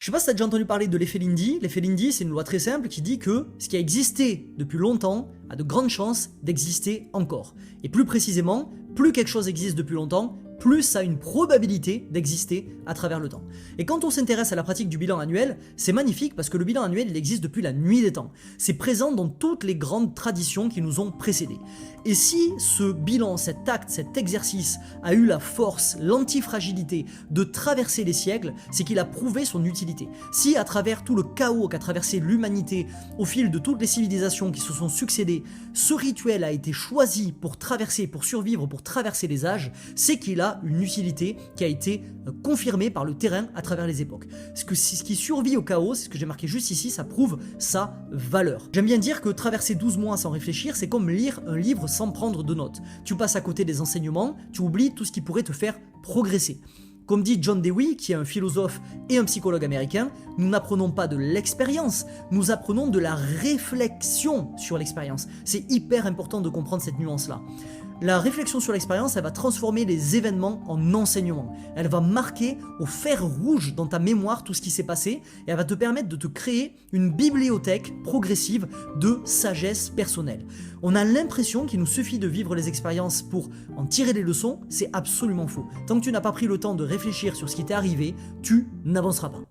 Je sais pas si tu as déjà entendu parler de l'effet Lindy. L'effet Lindy, c'est une loi très simple qui dit que ce qui a existé depuis longtemps a de grandes chances d'exister encore. Et plus précisément, plus quelque chose existe depuis longtemps, plus ça a une probabilité d'exister à travers le temps. Et quand on s'intéresse à la pratique du bilan annuel, c'est magnifique parce que le bilan annuel, il existe depuis la nuit des temps. C'est présent dans toutes les grandes traditions qui nous ont précédés. Et si ce bilan, cet acte, cet exercice a eu la force, l'antifragilité de traverser les siècles, c'est qu'il a prouvé son utilité. Si à travers tout le chaos qu'a traversé l'humanité, au fil de toutes les civilisations qui se sont succédées, ce rituel a été choisi pour traverser, pour survivre, pour traverser les âges, c'est qu'il a une utilité qui a été confirmée par le terrain à travers les époques. Ce qui survit au chaos, c'est ce que j'ai marqué juste ici, ça prouve sa valeur. J'aime bien dire que traverser 12 mois sans réfléchir, c'est comme lire un livre sans prendre de notes. Tu passes à côté des enseignements, tu oublies tout ce qui pourrait te faire progresser. Comme dit John Dewey, qui est un philosophe et un psychologue américain, nous n'apprenons pas de l'expérience, nous apprenons de la réflexion sur l'expérience. C'est hyper important de comprendre cette nuance-là. La réflexion sur l'expérience, elle va transformer les événements en enseignements. Elle va marquer au fer rouge dans ta mémoire tout ce qui s'est passé et elle va te permettre de te créer une bibliothèque progressive de sagesse personnelle. On a l'impression qu'il nous suffit de vivre les expériences pour en tirer les leçons, c'est absolument faux. Tant que tu n'as pas pris le temps de réfléchir sur ce qui t'est arrivé, tu n'avanceras pas.